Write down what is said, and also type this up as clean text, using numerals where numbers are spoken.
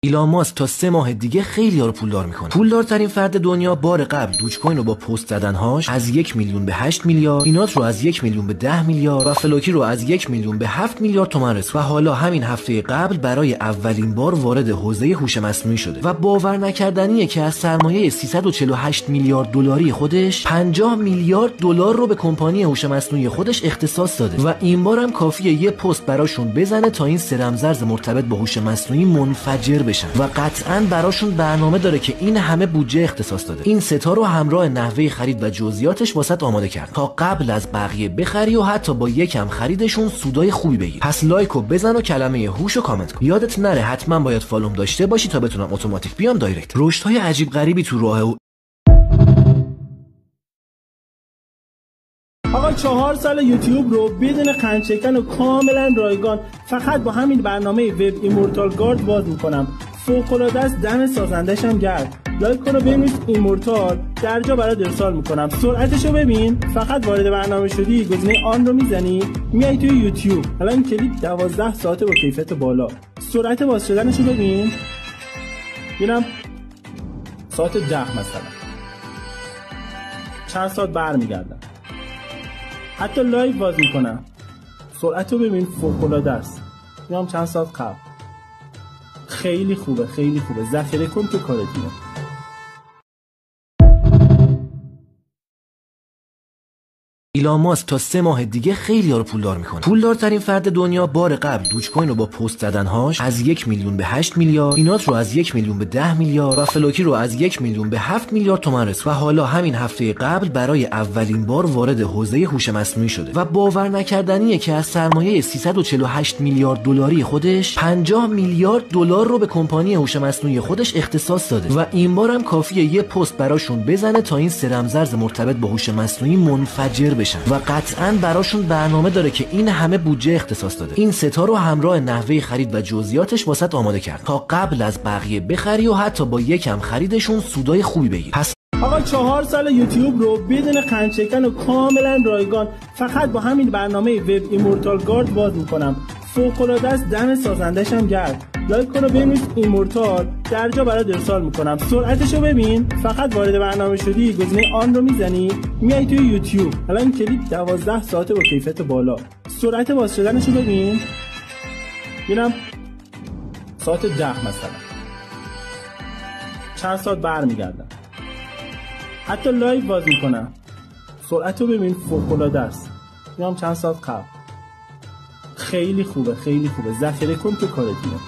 ایلان ماسک تا 3 ماه دیگه خیلی‌ها رو پولدار میکنه. پولدارترین فرد دنیا بار قبل دوج کوین رو با پست زدن‌هاش از 1 میلیون به 8 میلیارد، اینات رو از 1 میلیون به 10 میلیارد و فلوکی رو از 1 میلیون به 7 میلیارد تومان رسوند. و حالا همین هفته قبل برای اولین بار وارد حوزه هوش مصنوعی شده و باور نکردنیه که از سرمایه 348 میلیارد دلاری خودش 50 میلیارد دلار رو به کمپانی هوش مصنوعی خودش اختصاص داده و این بارم کافیه یه پست براشون بزنه تا این سرمزرز مرتبط با هوش مصنوعی منفجر بشن و قطعاً براشون برنامه داره که این همه بودجه اختصاص داده. این ستا رو همراه نحوه خرید و جزئیاتش واسط آماده کرد تا قبل از بقیه بخری و حتی با یکم خریدشون سودای خوبی بگیری. پس لایکو بزن و کلمه هوش رو کامنت کن. یادت نره حتما باید فالوم داشته باشی تا بتونم اتوماتیک بیام دایرکت. رشدهای عجیب غریبی تو راه آقا 4 سال یوتیوب رو بدون قندشکن و کاملا رایگان فقط با همین برنامه وب ایمورتال گارد باز میکنم. فوق‌العاده است، دم سازندش هم گرد. لایک کن و بنویس ایمورتال، درجا برات ارسال میکنم. سرعتشو ببین، فقط وارد برنامه شدی گزینه آن رو میزنی میای توی یوتیوب. الان این کلیپ 12 ساعته با کیفیت بالا. سرعت باز شدنشو ببین، ببینم ساعت 10 مثلا چند ساعت برمیگردم. حتی لایو باز میکنم، سرعت رو ببین فوق‌العاده است. میام چند ساعت قبل. خیلی خوبه، خیلی خوبه. ذخیره کن تو کارت میاد. ایلان ماسک تا 3 ماه دیگه خیلی‌ها رو پولدار میکنه. پولدارترین فرد دنیا بار قبل دوج کوین رو با پست زدن‌هاش از 1 میلیون به 8 میلیارد، اینات رو از 1 میلیون به 10 میلیارد و فلوکی رو از 1 میلیون به 7 میلیارد تومان رسوند. و حالا همین هفته قبل برای اولین بار وارد حوزه هوش مصنوعی شده و باور نکردنیه که از سرمایه 348 میلیارد دلاری خودش 50 میلیارد دلار رو به کمپانی هوش مصنوعی خودش اختصاص داده و این بارم کافیه یه پست براشون بزنه تا این سرمزرز مرتبط با هوش مصنوعی منفجر بشن و قطعاً براشون برنامه داره که این همه بودجه اختصاص داده. این ستا رو همراه نحوه خرید و جزئیاتش واسط آماده کرد تا قبل از بقیه بخری و حتی با یکم خریدشون سودای خوبی بگیری. پس آقا 4 سال یوتیوب رو بدون قندشکن و کاملا رایگان فقط با همین برنامه وب ایمورتال گارد باز میکنم. فوق‌العاده است، دم سازندش هم گرد. لایک کن و بنویس ایمورتال، درجا برات ارسال میکنم. سرعتشو ببین، فقط وارد برنامه شدی گزینه آن رو میزنی میای توی یوتیوب. الان این کلیپ 12 ساعته با کیفیت بالا. سرعت باز شدنشو ببین، ببینم ساعت 10 مثلا چند ساعت برمیگردم. حتی لایو باز میکنم، سرعت رو ببین فوق‌العاده است. میام چند ساعت قبل. خیلی خوبه، خیلی خوبه. ذخیره کن تو کارت میاد.